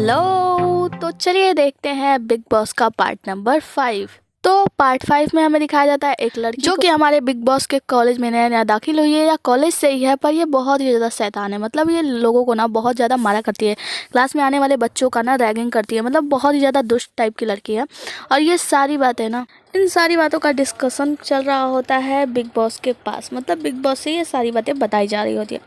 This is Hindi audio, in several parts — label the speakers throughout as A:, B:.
A: हेलो। तो चलिए देखते हैं बिग बॉस का पार्ट नंबर 5। तो पार्ट 5 में हमें दिखाया जाता है एक लड़की जो कि हमारे बिग बॉस के कॉलेज में नया नया दाखिल हुई है या कॉलेज से ही है, पर ये बहुत ही ज़्यादा शैतान है। मतलब ये लोगों को ना बहुत ज़्यादा मारा करती है, क्लास में आने वाले बच्चों का ना रैगिंग करती है। मतलब बहुत ही ज़्यादा दुष्ट टाइप की लड़की है। और ये सारी बातें ना, इन सारी बातों का डिस्कशन चल रहा होता है बिग बॉस के पास। मतलब बिग बॉस से ये सारी बातें बताई जा रही होती है।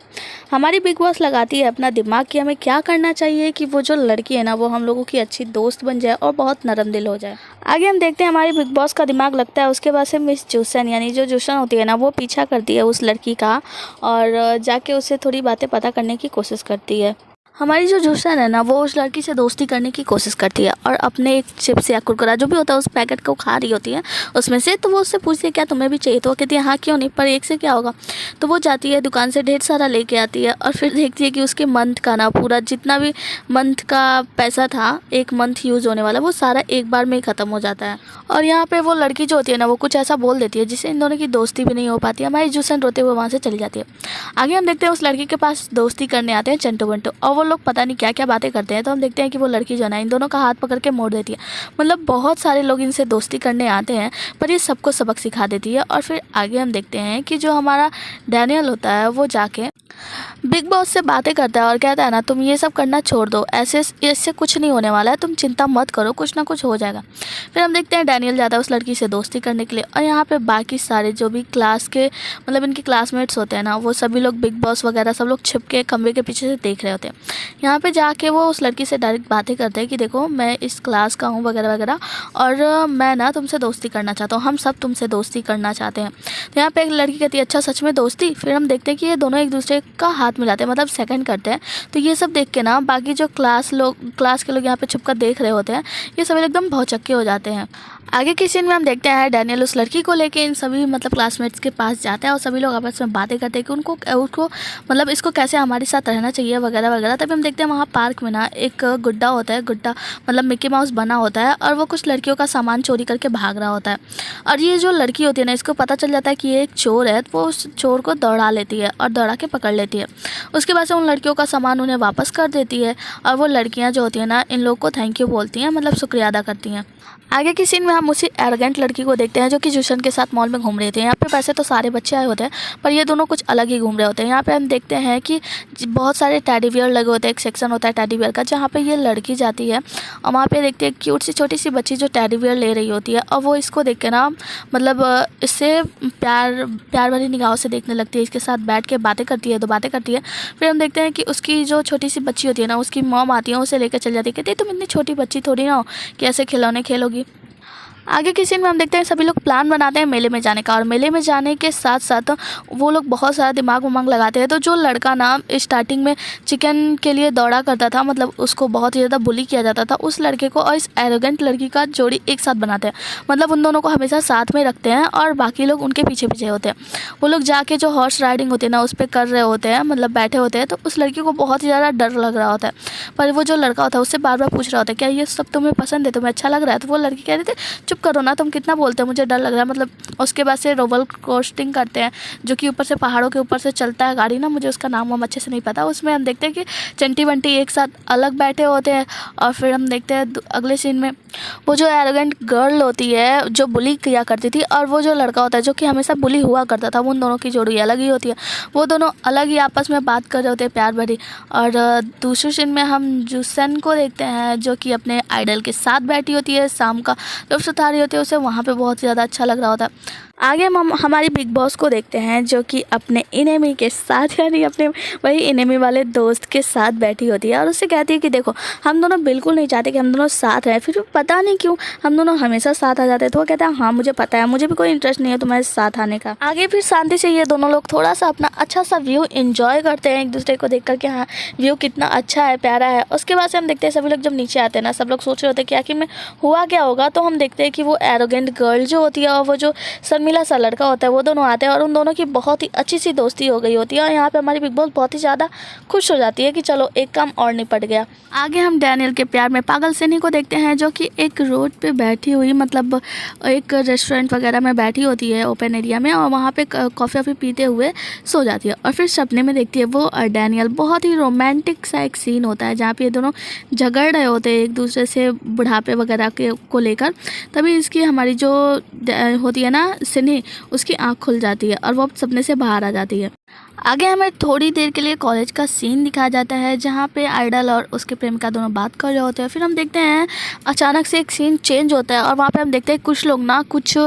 A: हमारी बिग बॉस लगाती है अपना दिमाग कि हमें क्या करना चाहिए कि वो जो लड़की है ना वो हम लोगों की अच्छी दोस्त बन जाए और बहुत नरम दिल हो जाए। आगे हम देखते हैं हमारी बिग बॉस का दिमाग लगता है उसके बाद से मिस जूसन यानी जो जूसन होती है ना वो पीछा करती है उस लड़की का और जाके उससे थोड़ी बातें पता करने की कोशिश करती है। हमारी जो जूसन है ना वो उस लड़की से दोस्ती करने की कोशिश करती है और अपने एक चिप्स या कुरकुरा जो भी होता है उस पैकेट को खा रही होती है उसमें से। तो वो उससे पूछती है क्या तुम्हें भी चाहिए, तो वो कहती है हाँ क्यों नहीं, पर एक से क्या होगा। तो वो जाती है दुकान से ढेर सारा लेके आती है और फिर देखती है कि उसके मंथ का ना पूरा जितना भी मंथ का पैसा था, एक मंथ यूज़ होने वाला, वो सारा एक बार में ही ख़त्म हो जाता है। और यहाँ पे वो लड़की जो होती है ना वो कुछ ऐसा बोल देती है जिससे इन दोनों की दोस्ती भी नहीं हो पाती है। हमारी जूसन रोते हुए वहाँ से चली जाती है। आगे हम देखते हैं उस लड़की के पास दोस्ती करने आते हैं चंटू बंटू और वो लोग पता नहीं क्या क्या बातें करते हैं। तो हम देखते हैं कि वो लड़की जो है ना इन दोनों का हाथ पकड़ के मोड़ देती है। मतलब बहुत सारे लोग इनसे दोस्ती करने आते हैं पर ये सबको सबक सिखा देती है। और फिर आगे हम देखते हैं कि जो हमारा डैनियल होता है वो जाके बिग बॉस से बातें करता है और कहता है ना तुम ये सब करना छोड़ दो, ऐसे इससे कुछ नहीं होने वाला है, तुम चिंता मत करो, कुछ ना कुछ हो जाएगा। फिर हम देखते हैं डैनियल जाता है उस लड़की से दोस्ती करने के लिए और यहाँ पे बाकी सारे जो भी क्लास के मतलब इनके क्लासमेट्स होते हैं ना वो सभी लोग बिग बॉस वगैरह सब लोग छिप के खंबे के पीछे से देख रहे होते हैं। यहाँ पे जाके वो उस लड़की से डायरेक्ट बातें करते हैं कि देखो मैं इस क्लास का हूँ वगैरह वगैरह और मैं ना तुमसे दोस्ती करना चाहता हूँ, हम सब तुमसे दोस्ती करना चाहते हैं। तो यहाँ पे एक लड़की कहती है अच्छा सच में दोस्ती। फिर हम देखते हैं कि ये दोनों एक दूसरे का हाथ मिलाते हैं, मतलब सेकंड करते हैं। तो ये सब देख के ना बाकी जो क्लास के लोग यहाँ पे छुपकर देख रहे होते हैं ये सभी एकदम भौचक्के हो जाते हैं। आगे के सीन में हम देखते हैं डैनियल उस लड़की को लेके इन सभी मतलब क्लासमेट्स के पास जाता है और सभी लोग आपस में बातें करते हैं कि उसको मतलब इसको कैसे हमारे साथ रहना चाहिए वगैरह वगैरह। तभी हम देखते हैं वहाँ पार्क में ना एक गुड्डा होता है, गुड्डा मतलब मिक्की माउस बना होता है और वो कुछ लड़कियों का सामान चोरी करके भाग रहा होता है। और ये जो लड़की होती है ना इसको पता चल जाता है कि ये एक चोर है, तो वो उस चोर को दौड़ा लेती है और दौड़ा के पकड़ लेती है। उसके बाद से उन लड़कियों का सामान उन्हें वापस कर देती है और वो लड़कियाँ जो होती हैं ना इन लोग को थैंक यू बोलती हैं, मतलब शुक्रिया अदा करती हैं। आगे की सीन में हम उसी एरोगेंट लड़की को देखते हैं जो कि जूसन के साथ मॉल में घूम रहे थे। यहाँ पे वैसे तो सारे बच्चे आए होते हैं पर ये दोनों कुछ अलग ही घूम रहे होते हैं। यहाँ पे हम देखते हैं कि बहुत सारे टेडी बियर लगे होते हैं, एक सेक्शन होता है टेडी बियर का जहाँ पे ये लड़की जाती है और वहाँ पे देखते हैं क्यूट सी छोटी सी बच्ची जो टेडी बियर ले रही होती है और वो इसको देख के ना मतलब इससे प्यार भरी निगाहों से देखने लगती है, इसके साथ बैठ के बातें करती है, तो बातें करती है। फिर हम देखते हैं कि उसकी जो छोटी सी बच्ची होती है ना उसकी मॉम आती है, उसे लेकर चल जाती है, कहती है तुम इतनी छोटी बच्ची थोड़ी ना हो कि ऐसे खिलौने खेलोगी। आगे की सीन में हम देखते हैं सभी लोग प्लान बनाते हैं मेले में जाने का और मेले में जाने के साथ साथ वो लोग बहुत सारा दिमाग उमाग लगाते हैं। तो जो लड़का ना स्टार्टिंग में चिकन के लिए दौड़ा करता था, मतलब उसको बहुत ही ज़्यादा बुली किया जाता था, उस लड़के को और इस एरोगेंट लड़की का जोड़ी एक साथ बनाते हैं। मतलब उन दोनों को हमेशा साथ में रखते हैं और बाकी लोग उनके पीछे पीछे होते हैं। वो लोग जाके जो हॉर्स राइडिंग होती है ना उस पर कर रहे होते हैं, मतलब बैठे होते हैं। तो उस लड़की को बहुत ही ज़्यादा डर लग रहा होता है पर वो जो लड़का होता है उससे बार बार पूछ रहा होता है क्या ये सब तुम्हें पसंद है, तुम्हें अच्छा लग रहा है। तो वो लड़की कह रही थी चुप करो ना, तुम कितना बोलते हो, मुझे डर लग रहा है। मतलब उसके बाद से रोलर कोस्टिंग करते हैं जो कि ऊपर से पहाड़ों के ऊपर से चलता है गाड़ी ना, मुझे उसका नाम हम अच्छे से नहीं पता। उसमें हम देखते हैं कि चंटी बंटी एक साथ अलग बैठे होते हैं। और फिर हम देखते हैं अगले सीन में वो जो एरोगेंट गर्ल होती है जो बुली किया करती थी और वो जो लड़का होता है जो कि हमेशा बुली हुआ करता था, वो उन दोनों की जोड़ी अलग ही होती है। वो दोनों अलग ही आपस में बात कर रहे होते हैं प्यार भरी। और दूसरे सीन में हम जूसन को देखते हैं जो कि अपने आइडल के साथ बैठी होती है, शाम का लुत्फ़ उठा रही होती है, उसे वहाँ पे बहुत ज़्यादा अच्छा लग रहा होता है। आगे हम हमारी बिग बॉस को देखते हैं जो कि अपने इनेमी के साथ यानी अपने वही इनेमी वाले दोस्त के साथ बैठी होती है और उससे कहती है कि देखो हम दोनों बिल्कुल नहीं चाहते कि हम दोनों साथ रहें, फिर पता नहीं क्यों हम दोनों हमेशा साथ आ जाते हैं। तो वो कहता है हाँ मुझे पता है, मुझे भी कोई इंटरेस्ट नहीं है तुम्हारे साथ आने का। आगे फिर शांति से ये दोनों लोग थोड़ा सा अपना अच्छा सा व्यू एंजॉय करते हैं एक दूसरे को देख कर के, हाँ व्यू कितना अच्छा है, प्यारा है। उसके बाद से हम देखते हैं सभी लोग जब नीचे आते हैं ना सब लोग सोच रहे होते हैं कि आखिर में हुआ क्या होगा। तो हम देखते हैं कि वो एरोगेंट गर्ल जो होती है और वो जो शर्मिला सा लड़का होता है, वो दोनों आते हैं और उन दोनों की बहुत ही अच्छी सी दोस्ती हो गई होती है। और यहाँ पे हमारी बिग बॉस बहुत ही ज़्यादा खुश हो जाती है कि चलो एक काम और निपट गया। आगे हम डैनियल के प्यार में पागल सनी को देखते हैं, जो कि एक रोड पे बैठी हुई, मतलब एक रेस्टोरेंट वगैरह में बैठी होती है ओपन एरिया में, और वहाँ पे कॉफ़ी पीते हुए सो जाती है। और फिर सपने में देखती है वो और डैनियल। बहुत ही रोमांटिक सा एक सीन होता है जहाँ पे ये दोनों झगड़ रहे होते हैं एक दूसरे से बुढ़ापे वगैरह के को लेकर। तभी इसकी हमारी जो होती है ना सनी, उसकी आँख खुल जाती है और वो सपने से बाहर आ जाती है। आगे हमें थोड़ी देर के लिए कॉलेज का सीन दिखाया जाता है जहाँ पे आइडल और उसके प्रेमिका दोनों बात कर रहे होते हैं। फिर हम देखते हैं अचानक से एक सीन चेंज होता है और वहाँ पे हम देखते हैं कुछ लोग ना, कुछ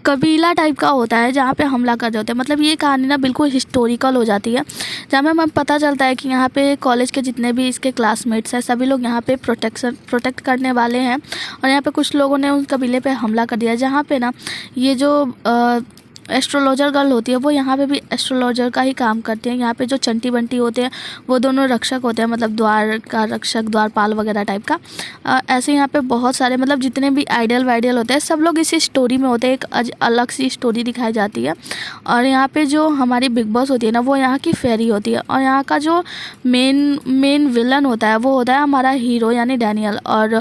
A: कबीला टाइप का होता है जहाँ पे हमला कर रहे होते हैं। मतलब ये कहानी ना बिल्कुल हिस्टोरिकल हो जाती है, जहाँ में हमें पता चलता है कि यहाँ पे कॉलेज के जितने भी इसके क्लासमेट्स हैं सभी लोग यहाँ पे प्रोटेक्ट करने वाले हैं। और यहाँ पे कुछ लोगों ने उस कबीले पे हमला कर दिया, जहाँ पे ना ये जो एस्ट्रोलॉजर गर्ल होती है वो यहाँ पे भी एस्ट्रोलॉजर का ही काम करते हैं। यहाँ पे जो चंटी बंटी होते हैं वो दोनों रक्षक होते हैं, मतलब द्वार का रक्षक, द्वारपाल वगैरह टाइप का। ऐसे यहाँ पे बहुत सारे, मतलब जितने भी आइडियल वाइडियल होते हैं सब लोग इसी स्टोरी में होते हैं। एक अलग सी स्टोरी दिखाई जाती है। और यहाँ पे जो हमारी बिग बॉस होती है ना, वो यहाँ की फेरी होती है। और यहाँ का जो मेन विलन होता है वो होता है हमारा हीरो यानी डैनियल। और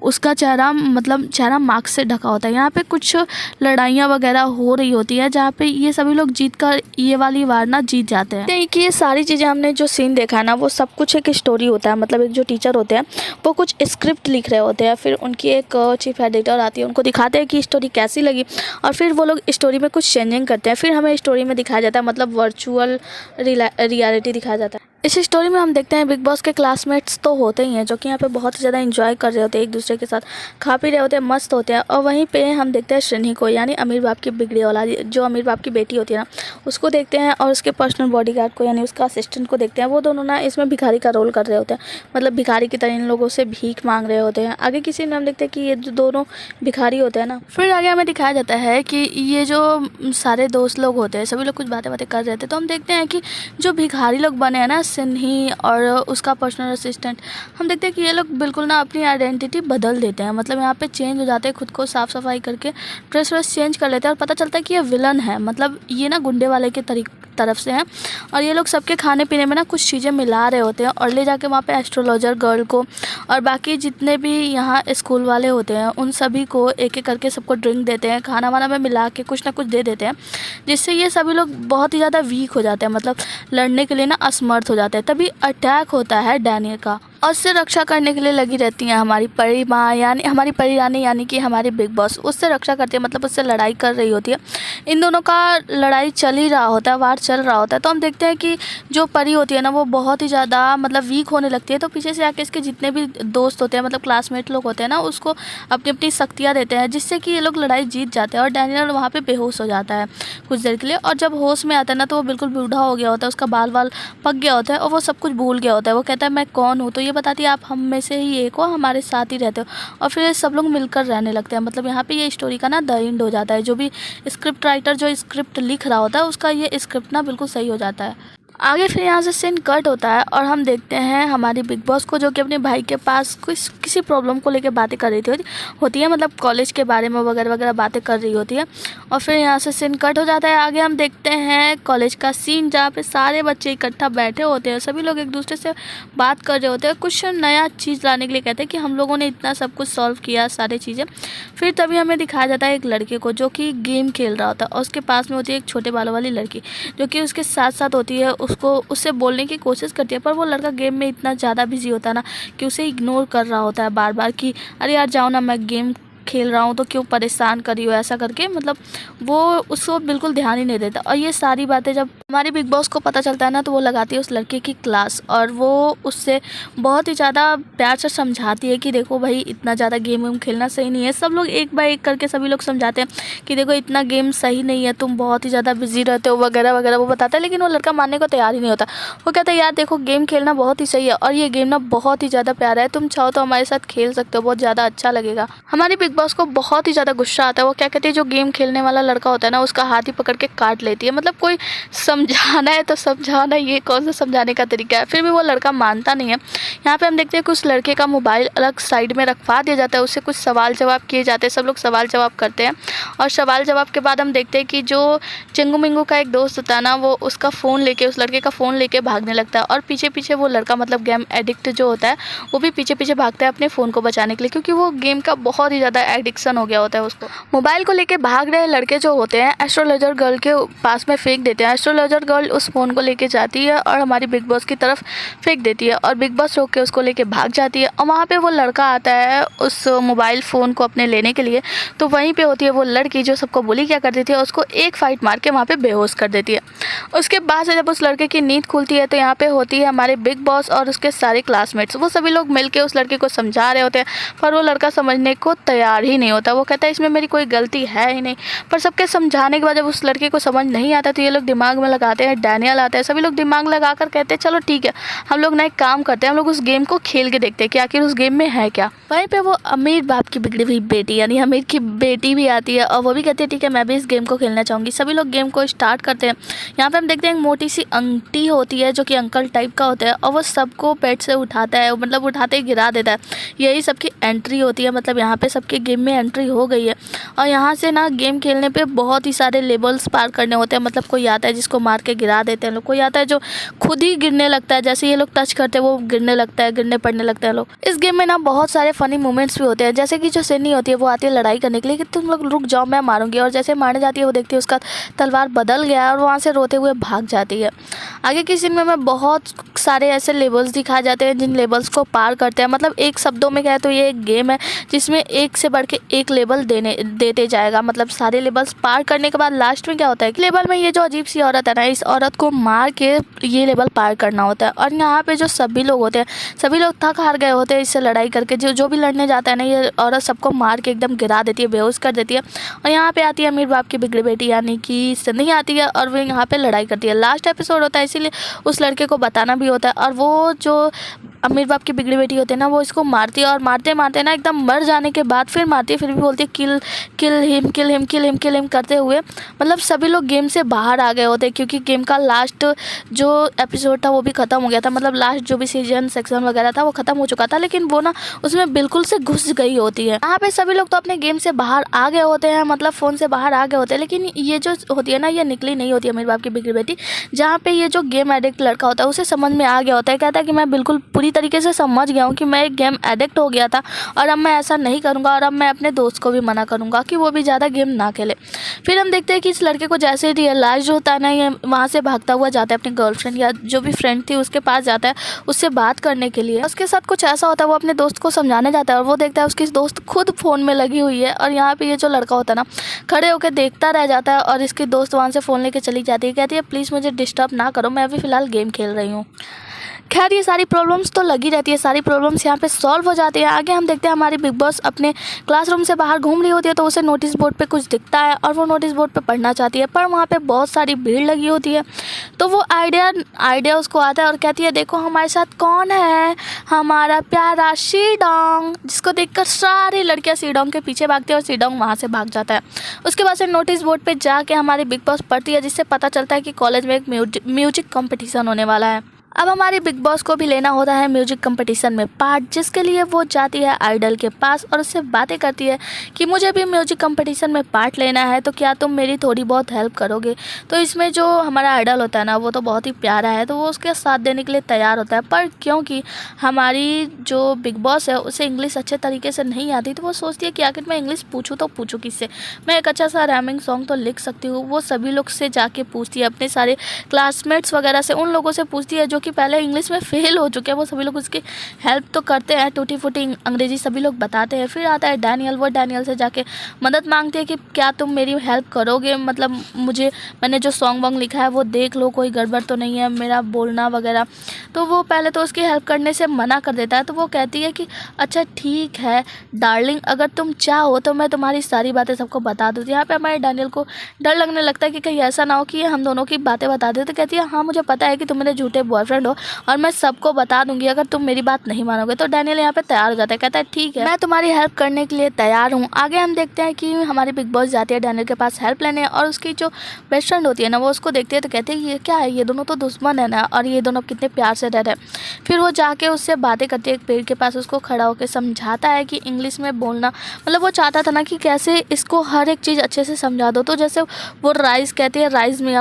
A: उसका चेहरा, मतलब चेहरा मास्क से ढका होता है। यहाँ पे कुछ लड़ाइयाँ वगैरह हो रही होती है जहाँ पे ये सभी लोग जीत कर ये वाली वार ना जीत जाते हैं। कि ये सारी चीज़ें हमने जो सीन देखा ना, वो सब कुछ एक स्टोरी होता है। मतलब एक जो टीचर होते हैं वो कुछ स्क्रिप्ट लिख रहे होते हैं, फिर उनकी एक चीफ एडिटर आती है, उनको दिखाते हैं कि स्टोरी कैसी लगी, और फिर वो लोग स्टोरी में कुछ चेंजिंग करते हैं। फिर हमें स्टोरी में दिखाया जाता है, मतलब वर्चुअल रियलिटी दिखाया जाता है। इस स्टोरी में हम देखते हैं बिग बॉस के क्लासमेट्स तो होते ही हैं जो कि यहाँ पे बहुत ज़्यादा एंजॉय कर रहे होते हैं, एक दूसरे के साथ खा पी रहे होते हैं, मस्त होते हैं। और वहीं पे हम देखते हैं शनि को, यानी अमीर बाप की बिगड़ी औलाद, जो अमीर बाप की बेटी होती है ना, उसको देखते हैं। और उसके पर्सनल बॉडीगार्ड को, यानी उसका असिस्टेंट को देखते हैं। वो दोनों ना इसमें भिखारी का रोल कर रहे होते हैं, मतलब भिखारी की तरह इन लोगों से भीख मांग रहे होते हैं। आगे किसी में हम देखते हैं कि ये जो दोनों भिखारी होते हैं ना, फिर आगे हमें दिखाया जाता है कि ये जो सारे दोस्त लोग होते हैं सभी लोग कुछ बातें कर रहे थे। तो हम देखते हैं कि जो भिखारी लोग बने हैं ना, सनी और उसका पर्सनल असिस्टेंट, हम देखते हैं कि ये लोग बिल्कुल ना अपनी आइडेंटिटी बदल देते हैं। मतलब यहाँ पे चेंज हो जाते हैं, खुद को साफ़ सफाई करके ड्रेस व्रेस चेंज कर लेते हैं। और पता चलता है कि ये विलन है, मतलब ये ना गुंडे वाले के तरफ से हैं। और ये लोग सबके खाने पीने में ना कुछ चीज़ें मिला रहे होते हैं और ले जाके वहाँ पे एस्ट्रोलॉजर गर्ल को और बाकी जितने भी यहाँ स्कूल वाले होते हैं उन सभी को एक एक करके सबको ड्रिंक देते हैं, खाना वाना में मिला के कुछ ना कुछ दे देते हैं, जिससे ये सभी लोग बहुत ही ज़्यादा वीक हो जाते हैं, मतलब लड़ने के लिए ना असमर्थ हो जाते हैं। तभी अटैक होता है डैनियल का और उससे रक्षा करने के लिए लगी रहती हैं हमारी परी माँ, यानी हमारी परी रानी, यानी कि हमारी बिग बॉस उससे रक्षा करती है, मतलब उससे लड़ाई कर रही होती है। इन दोनों का लड़ाई चल ही रहा होता है, वार चल रहा होता है। तो हम देखते हैं कि जो परी होती है ना वो बहुत ही ज़्यादा मतलब वीक होने लगती है। तो पीछे से आके इसके जितने भी दोस्त होते हैं, मतलब क्लासमेट लोग होते हैं ना, उसको अपनी अपनी शक्तियाँ देते हैं, जिससे कि ये लोग लड़ाई जीत जाते हैं। और डैनियल वहाँ पर बेहोश हो जाता है कुछ देर के लिए, और जब होश में आता है ना तो वो बिल्कुल बूढ़ा हो गया होता है, उसका बाल पक गया होता है और वो सब कुछ भूल गया होता है। वो कहता है मैं कौन हूँ, तो ये बताती है आप हम में से ही एक हो, हमारे साथ ही रहते हो। और फिर सब लोग मिलकर रहने लगते हैं। मतलब यहाँ पे ये स्टोरी का ना द एंड हो जाता है। जो भी स्क्रिप्ट राइटर जो स्क्रिप्ट लिख रहा होता है उसका ये स्क्रिप्ट ना बिल्कुल सही हो जाता है। आगे फिर यहाँ से सीन कट होता है और हम देखते हैं हमारी बिग बॉस को, जो कि अपने भाई के पास किसी प्रॉब्लम को लेकर बातें कर रही होती है, मतलब कॉलेज के बारे में वगैरह वगैरह बातें कर रही होती है। और फिर यहाँ से सीन कट हो जाता है। आगे हम देखते हैं कॉलेज का सीन जहाँ पे सारे बच्चे इकट्ठा बैठे होते हैं, सभी लोग एक दूसरे से बात कर रहे होते हैं, कुछ नया चीज़ लाने के लिए कहते हैं कि हम लोगों ने इतना सब कुछ सॉल्व किया सारी चीज़ें। फिर तभी हमें दिखाया जाता है एक लड़के को जो कि गेम खेल रहा होता है और उसके पास में होती है एक छोटे बालों वाली लड़की जो कि उसके साथ साथ होती है, उसको उससे बोलने की कोशिश करती है, पर वो लड़का गेम में इतना ज़्यादा बिजी होता है ना कि उसे इग्नोर कर रहा होता है बार बार कि अरे यार जाओ ना, मैं गेम खेल रहा हूँ तो क्यों परेशान करी हो, ऐसा करके। मतलब वो उसको बिल्कुल ध्यान ही नहीं देता। और ये सारी बातें जब हमारी बिग बॉस को पता चलता है ना तो वो लगाती है उस लड़के की क्लास और वो उससे बहुत ही ज़्यादा प्यार से समझाती है कि देखो भाई इतना ज़्यादा गेम वेम खेलना सही नहीं है। सब लोग एक बार एक करके सभी लोग समझाते हैं कि देखो इतना गेम सही नहीं है, तुम बहुत ही ज़्यादा बिजी रहते हो वगैरह वगैरह वो बताता है। लेकिन वो लड़का मानने को तैयार ही नहीं होता। वो कहता है यार देखो गेम खेलना बहुत ही सही है और ये गेम ना बहुत ही ज़्यादा प्यारा है, तुम चाहो तो हमारे साथ खेल सकते हो, बहुत ज़्यादा अच्छा लगेगा। हमारी बिग बिग बॉस को बहुत ही ज़्यादा गुस्सा आता है। वो क्या कहती है, जो गेम खेलने वाला लड़का होता है ना उसका हाथ ही पकड़ के काट लेती है। मतलब कोई समझाना है तो समझाना, ये कौन सा समझाने का तरीका है। फिर भी वो लड़का मानता नहीं है। यहाँ पे हम देखते हैं कि उस लड़के का मोबाइल अलग साइड में रखवा दिया जाता है, उससे कुछ सवाल जवाब किए जाते हैं, सब लोग सवाल जवाब करते हैं। और सवाल जवाब के बाद हम देखते हैं कि जो चिंगू मिंगू का एक दोस्त होता है ना, वो उसका फ़ोन लेके, उस लड़के का फ़ोन लेके भागने लगता है। और पीछे पीछे वो लड़का, मतलब गेम एडिक्ट जो होता है, वो भी पीछे पीछे भागता है अपने फ़ोन को बचाने के लिए, क्योंकि वो गेम का बहुत ही ज़्यादा एडिक्शन हो गया होता है उसको। मोबाइल को लेके भाग रहे लड़के जो होते हैं एस्ट्रोलॉजर गर्ल के पास में फेंक देते हैं। एस्ट्रोलॉजर गर्ल उस फ़ोन को लेके जाती है और हमारी बिग बॉस की तरफ फेंक देती है, और बिग बॉस रोक के उसको लेके भाग जाती है। और वहाँ पे वो लड़का आता है उस मोबाइल फ़ोन को अपने लेने के लिए, तो वहीं पे होती है वो लड़की जो सबको बुली क्या कर देती है, उसको एक फाइट मार के वहाँ पे बेहोश कर देती है। उसके बाद से जब उस लड़के की नींद खुलती है तो यहाँ पे होती है हमारे बिग बॉस और उसके सारे क्लासमेट्स। वो सभी लोग मिलके उस लड़के को समझा रहे होते हैं, पर वो लड़का समझने को तैयार ही नहीं होता। वो कहता है इसमें मेरी कोई गलती है ही नहीं। पर सबके समझाने के बाद जब उस लड़के को समझ नहीं आता तो ये लोग दिमाग में लगाते हैं, डैनियल आता है, सभी लोग दिमाग लगा कर कहते हैं चलो ठीक है, हम लोग ना एक काम करते हैं, हम लोग उस गेम को खेल के देखते हैं कि आखिर उस गेम में है क्या। वहीं पे वो अमीर बाप की बिगड़ी हुई बेटी यानी अमीर की बेटी भी आती है और वो भी कहती है ठीक है मैं भी इस गेम को खेलना चाहूँगी। सभी लोग गेम को स्टार्ट करते हैं। यहाँ पे हम देखते हैं एक मोटी सी आंटी होती है जो कि अंकल टाइप का होता है, और वो सबको पेट से उठाता है, मतलब उठाते ही गिरा देता है। यही सबकी एंट्री होती है, मतलब यहाँ पे सबके गेम में एंट्री हो गई है। और यहाँ से ना गेम खेलने पे बहुत ही सारे लेवल्स पार करने होते हैं। मतलब कोई आता है जिसको मार के गिरा देते हैं लोग, कोई आता है जो खुद ही गिरने लगता है, जैसे ये लोग टच करते हैं वो गिरने लगता है, गिरने पड़ने लगता है लोग। इस गेम में ना बहुत सारे फनी मोमेंट्स भी होते हैं, जैसे कि जो सिडनी होती है वो आती है लड़ाई करने के लिए कि तुम लोग रुक जाओ मैं मारूंगी, और जैसे मारने जाती है वो देखती है उसका तलवार बदल गया और वहाँ से रोते हुए भाग जाती है। आगे की सीन में बहुत सारे ऐसे लेवल्स दिखाए जाते हैं जिन लेवल्स को पार करते हैं। मतलब एक शब्दों में कहे तो ये एक गेम है जिसमें एक से बढ़ के एक लेवल देते जाएगा। मतलब सारे लेवल्स पार करने के बाद लास्ट में क्या होता है कि लेवल में ये जो अजीब सी औरत है ना, इस औरत को मार के ये लेवल पार करना होता है। और यहाँ पे जो सभी लोग होते हैं, सभी लोग थक हार गए होते हैं इससे लड़ाई करके। जो भी लड़ने जाता है ना, ये औरत सबको मार के एकदम गिरा देती है, बेहोश कर देती है। और यहाँ पे आती है अमीर बाप की बिगड़ी बेटी यानी कि सिडनी आती है और वो यहाँ पे लड़ाई करती है। लास्ट एपिसोड होता है इसीलिए उस लड़के को बताना भी होता है। और वो जो अमीर बाप की बिगड़ी बेटी होती है ना, वो इसको मारती है और मारते मारते ना एकदम मर जाने के बाद फिर मारती है, फिर भी बोलती है kill kill him kill him kill him kill him करते हुए। मतलब सभी लोग गेम से बाहर आ गए होते हैं क्योंकि गेम का लास्ट जो एपिसोड था वो भी ख़त्म हो गया था। मतलब लास्ट जो भी सीजन सेक्शन वगैरह था वो ख़त्म हो चुका था, लेकिन वो ना उसमें बिल्कुल से घुस गई होती है। यहाँ पे सभी लोग तो अपने गेम से बाहर आ गए होते हैं, मतलब फ़ोन से बाहर आ गए होते हैं, लेकिन ये जो होती है ना ये निकली नहीं होती अमीर बाप की बिगड़ी बेटी। जहाँ पे ये जो गेम एडिक्ट लड़का होता है उसे समझ में आ गया होता है, कहता है कि मैं बिल्कुल पूरी तरीके से समझ गया हूँ कि मैं एक गेम एडिक्ट हो गया था और अब मैं ऐसा नहीं करूँगा, और अब मैं अपने दोस्त को भी मना करूँगा कि वो भी ज़्यादा गेम ना खेले। फिर हम देखते हैं कि इस लड़के को जैसे रियलाइज होता है ना, ये वहाँ से भागता हुआ जाता है अपनी गर्लफ्रेंड या जो भी फ्रेंड थी उसके पास जाता है उससे बात करने के लिए। उसके साथ कुछ ऐसा होता है, वो अपने दोस्त को समझाने जाता है और वो देखता है उसकी दोस्त खुद फ़ोन में लगी हुई है। और यहाँ पे ये जो लड़का होता है ना खड़े होकर देखता रह जाता है और इसकी दोस्त वहाँ से फ़ोन लेके चली जाती है, कहती है प्लीज़ मुझे डिस्टर्ब ना करो, मैं अभी फ़िलहाल गेम खेल रही हूँ। खैर ये सारी प्रॉब्लम्स तो लगी रहती है, सारी प्रॉब्लम्स यहाँ पे सॉल्व हो जाती है। आगे हम देखते हैं हमारी बिग बॉस अपने क्लासरूम से बाहर घूम रही होती है तो उसे नोटिस बोर्ड पे कुछ दिखता है और वो नोटिस बोर्ड पे पढ़ना चाहती है, पर वहाँ पे बहुत सारी भीड़ लगी होती है। तो वो आइडिया उसको आता है और कहती है देखो हमारे साथ कौन है, हमारा प्यारा शीडोंग, जिसको देखकर सारी लड़कियाँ शीडोंग के पीछे भागती है और शीडोंग वहाँ से भाग जाता है। उसके बाद से नोटिस बोर्ड पर जाके हमारी बिग बॉस पढ़ती है, जिससे पता चलता है कि कॉलेज में एक म्यूजिक कॉम्पिटिशन होने वाला है। अब हमारी बिग बॉस को भी लेना होता है म्यूजिक कंपटीशन में पार्ट, जिसके लिए वो जाती है आइडल के पास और उससे बातें करती है कि मुझे भी म्यूजिक कंपटीशन में पार्ट लेना है, तो क्या तुम मेरी थोड़ी बहुत हेल्प करोगे। तो इसमें जो हमारा आइडल होता है ना वो तो बहुत ही प्यारा है, तो वो उसके साथ देने के लिए तैयार होता है। पर क्योंकि हमारी जो बिग बॉस है उसे इंग्लिश अच्छे तरीके से नहीं आती, तो वो सोचती है कि आखिर मैं इंग्लिश पूछूँ तो पूछूँ किससे, मैं एक अच्छा सा रैमिंग सॉन्ग तो लिख सकती हूँ। वो सभी लोग से जाके पूछती है, अपने सारे क्लासमेट्स वगैरह से, उन लोगों से पूछती है जो कि पहले इंग्लिश में फेल हो चुके हैं। वो सभी लोग उसकी हेल्प तो करते हैं, टूटी फूटी अंग्रेजी सभी लोग बताते हैं। फिर आता है डैनियल, वो डैनियल से जाके मदद मांगती है कि क्या तुम मेरी हेल्प करोगे, मतलब मैंने जो सॉन्ग वॉन्ग लिखा है वो देख लो, कोई गड़बड़ तो नहीं है मेरा बोलना वगैरह। तो वो पहले तो उसकी हेल्प करने से मना कर देता है, तो वो कहती है कि अच्छा ठीक है डार्लिंग, अगर तुम चाहो तो मैं तुम्हारी सारी बातें सबको बता दूँ। यहाँ पे हमारे डैनियल को डर लगने लगता है कि कहीं ऐसा ना हो कि हम दोनों की बातें बता दे। तो कहती है हाँ मुझे पता है कि तुम मेरे झूठे बॉयफ्रेंड बॉयफ्रेंड हो और मैं सबको बता दूंगी अगर तुम मेरी बात नहीं मानोगे। तो डैनियल यहाँ पे तैयार हो जाता है, कहता है ठीक है, मैं तुम्हारी हेल्प करने के लिए तैयार हूँ। आगे हम देखते हैं कि हमारी बिग बॉस जाती है डैनियल के पास हेल्प लेने, और उसकी जो बेस्ट फ्रेंड होती है ना वो उसको देखती है तो कहते हैं ये क्या है, ये दोनों तो दुश्मन है ना, और ये दोनों कितने प्यार से रह रहे हैं। फिर वो जाके उससे बातें करती है, एक पेड़ के पास उसको खड़ा होकर समझाता है कि इंग्लिश में बोलना, मतलब वो चाहता था ना कि कैसे इसको हर एक चीज़ अच्छे से समझा दो। तो जैसे वो राइज कहती है राइज मी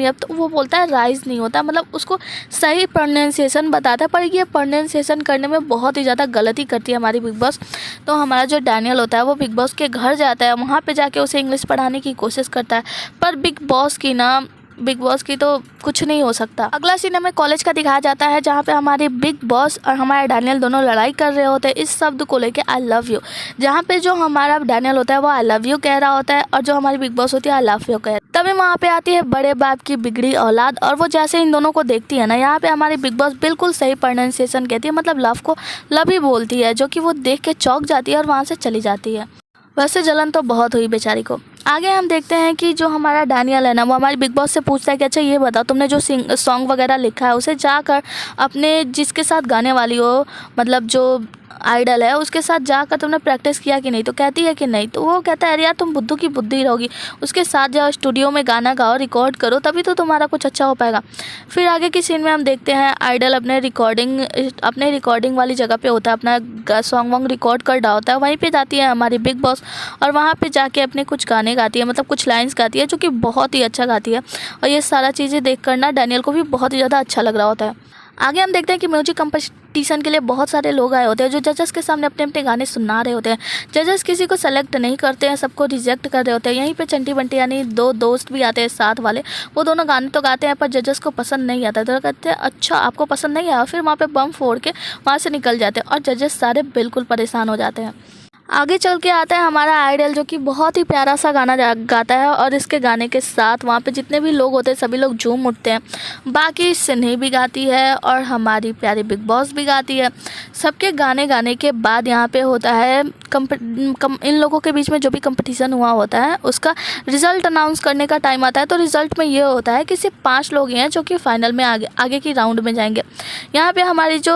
A: अप, तो वो बोलता है राइज नहीं होता, मतलब उसको सही प्रोनाउंसिएशन बताता है, पर ये प्रोनाउंसिएशन करने में बहुत ही ज़्यादा गलती करती है हमारी बिग बॉस। तो हमारा जो डैनियल होता है वो बिग बॉस के घर जाता है, वहाँ पे जाके उसे इंग्लिश पढ़ाने की कोशिश करता है, पर बिग बॉस की तो कुछ नहीं हो सकता। अगला सीन हमें कॉलेज का दिखाया जाता है, जहाँ पे हमारे बिग बॉस और हमारे डैनियल दोनों लड़ाई कर रहे होते हैं इस शब्द को लेके, आई लव यू। जहाँ पे जो हमारा डैनियल होता है वो आई लव यू कह रहा होता है, और जो हमारी बिग बॉस होती है आई लव यू कह रही है। तभी वहाँ पे आती है बड़े बाप की बिगड़ी औलाद, और वो जैसे इन दोनों को देखती है ना, यहाँ पे हमारी बिग बॉस बिल्कुल सही प्रोनाउंसिएशन कहती है, मतलब लव को लव ही बोलती है, जो कि वो देख के चौंक जाती है और वहाँ से चली जाती है। वैसे जलन तो बहुत हुई बेचारी को। आगे हम देखते हैं कि जो हमारा डैनियल है ना वो हमारी बिग बॉस से पूछता है कि अच्छा ये बताओ तुमने जो सॉन्ग वगैरह लिखा है उसे जाकर अपने जिसके साथ गाने वाली हो, मतलब जो आइडल है उसके साथ जाकर तुमने प्रैक्टिस किया कि नहीं। तो कहती है कि नहीं। तो वो कहता है अरे यार तुम बुद्धू की बुद्धि रहोगी, उसके साथ जाओ स्टूडियो में गाना गाओ, रिकॉर्ड करो, तभी तो तुम्हारा कुछ अच्छा हो पाएगा। फिर आगे की सीन में हम देखते हैं आइडल अपने रिकॉर्डिंग वाली जगह पे होता है, अपना सॉन्ग वॉन्ग रिकॉर्ड कर रहा होता है। वहीं पे जाती है हमारी बिग बॉस और वहाँ पे जाके अपने कुछ गाने गाती है, मतलब कुछ लाइन्स गाती है, जो कि बहुत ही अच्छा गाती है। और ये सारा चीज़ें देख कर ना डैनियल को भी बहुत ही ज़्यादा अच्छा लग रहा होता है। आगे हम देखते हैं कि म्यूजिक कंपटीशन के लिए बहुत सारे लोग आए होते हैं, जो जजेस के सामने अपने अपने गाने सुना रहे होते हैं। जजेस किसी को सेलेक्ट नहीं करते हैं, सबको रिजेक्ट कर रहे होते हैं। यहीं पे चंटी बंटी यानी दो दोस्त भी आते हैं साथ वाले, वो दोनों गाने तो गाते हैं पर जजेस को पसंद नहीं आता। तो कहते हैं अच्छा आपको पसंद नहीं आया, फिर वहाँ पे बम फोड़ के वहाँ से निकल जाते हैं और जजेस सारे बिल्कुल परेशान हो जाते हैं। आगे चल के आता है हमारा आइडल, जो कि बहुत ही प्यारा सा गाना गाता है, और इसके गाने के साथ वहाँ पे जितने भी लोग होते हैं सभी लोग झूम उठते हैं। बाकी सिन्ही भी गाती है और हमारी प्यारी बिग बॉस भी गाती है। सबके गाने गाने के बाद यहाँ पे होता है इन लोगों के बीच में जो भी कंपटीशन हुआ होता है उसका रिज़ल्ट अनाउंस करने का टाइम आता है। तो रिज़ल्ट में ये होता है कि सिर्फ 5 लोग हैं जो कि फाइनल में आगे की राउंड में जाएंगे। यहाँ पे हमारी जो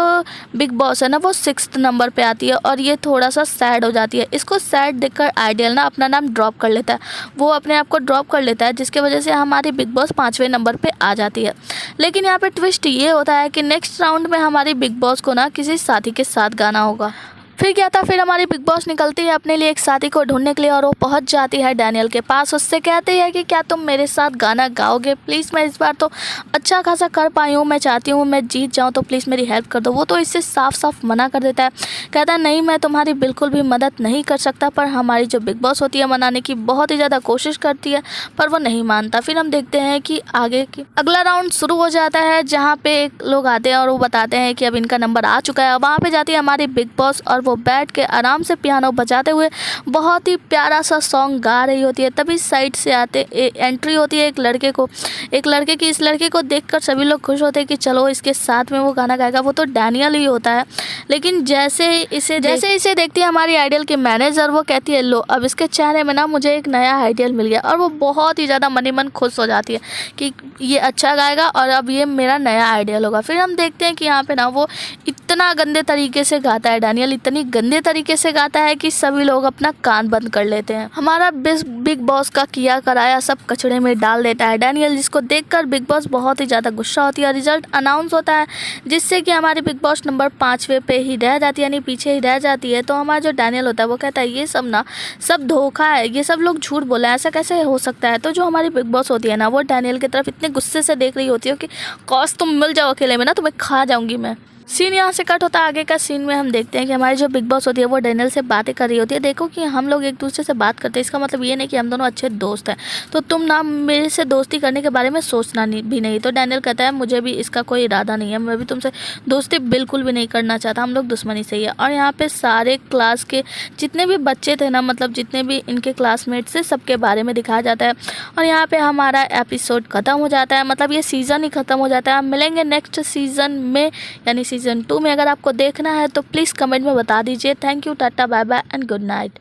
A: बिग बॉस है ना वो 6th नंबर पे आती है, और ये थोड़ा सा सैड हो जाती है। इसको सैड देखकर आइडियल ना अपना नाम ड्रॉप कर लेता है, वो अपने आप को ड्रॉप कर लेता है, जिसकी वजह से हमारी बिग बॉस 5वें नंबर पे आ जाती है। लेकिन यहाँ पे ट्विस्ट ये होता है कि नेक्स्ट राउंड में हमारी बिग बॉस को ना किसी साथी के साथ गाना होगा। फिर क्या था, फिर हमारी बिग बॉस निकलती है अपने लिए एक साथी को ढूंढने के लिए, और वो पहुंच जाती है डैनियल के पास। उससे कहती है कि क्या तुम मेरे साथ गाना गाओगे प्लीज़, मैं इस बार तो अच्छा खासा कर पाई हूँ, मैं चाहती हूँ मैं जीत जाऊँ, तो प्लीज़ मेरी हेल्प कर दो। वो तो इससे साफ साफ मना कर देता है, कहता है नहीं मैं तुम्हारी बिल्कुल भी मदद नहीं कर सकता। पर हमारी जो बिग बॉस होती है मनाने की बहुत ही ज़्यादा कोशिश करती है, पर वो नहीं मानता। फिर हम देखते हैं कि अगला राउंड शुरू हो जाता है, जहाँ पे एक लोग आते हैं और वो बताते हैं कि अब इनका नंबर आ चुका है। वहाँ पे जाती है हमारी बिग बॉस और वो बैठ के आराम से पियानो बजाते हुए बहुत ही प्यारा सा सॉन्ग गा रही होती है। तभी साइड से एंट्री होती है एक लड़के की। इस लड़के को देखकर सभी लोग खुश होते हैं कि चलो इसके साथ में वो गाना गाएगा। वो तो डैनियल ही होता है। लेकिन जैसे इसे देखती है हमारी आइडियल की मैनेजर, वो कहती है लो अब इसके चेहरे में ना मुझे एक नया आइडियल मिल गया, और वो बहुत ही ज़्यादा मन ही मन खुश हो जाती है कि ये अच्छा गाएगा और अब ये मेरा नया आइडियल होगा। फिर हम देखते हैं कि यहाँ पे ना वो इतना गंदे तरीके से गाता है, डैनियल इतनी गंदे तरीके से गाता है कि सभी लोग अपना कान बंद कर लेते हैं। हमारा बिग बॉस का किया कराया सब कचड़े में डाल देता है डैनियल, जिसको देखकर बिग बॉस बहुत ही ज़्यादा गुस्सा होती है। रिजल्ट अनाउंस होता है जिससे कि हमारी बिग बॉस नंबर 5वें पे ही रह जाती है, यानी पीछे ही रह जाती है। तो हमारा जो डैनियल होता है वो कहता है ये सब ना सब धोखा है, ये सब लोग झूठ बोला है, ऐसा कैसे हो सकता है। तो जो हमारी बिग बॉस होती है ना वो डैनियल की तरफ इतने गुस्से से देख रही होती है कि कॉस तुम मिल जाओ अकेले में ना, तुम्हें खा जाऊंगी मैं। सीन यहाँ से कट होता है। आगे का सीन में हम देखते हैं कि हमारी जो बिग बॉस होती है वो डैनियल से बातें कर रही होती है। देखो कि हम लोग एक दूसरे से बात करते हैं, इसका मतलब ये नहीं कि हम दोनों अच्छे दोस्त हैं, तो तुम ना मेरे से दोस्ती करने के बारे में सोचना भी नहीं। तो डैनियल कहता है मुझे भी इसका कोई इरादा नहीं है, मैं भी तुमसे दोस्ती बिल्कुल भी नहीं करना चाहता, हम लोग दुश्मनी से ही है। और यहाँ पे सारे क्लास के जितने भी बच्चे थे ना, मतलब जितने भी इनके क्लासमेट्स थे सबके बारे में दिखाया जाता है। और यहाँ पे हमारा एपिसोड ख़त्म हो जाता है, मतलब ये सीज़न ही ख़त्म हो जाता है। हम मिलेंगे नेक्स्ट सीज़न में यानी सीज़न 2 में। अगर आपको देखना है तो प्लीज़ कमेंट में बता दीजिए। Thank you, tata, bye bye and good night.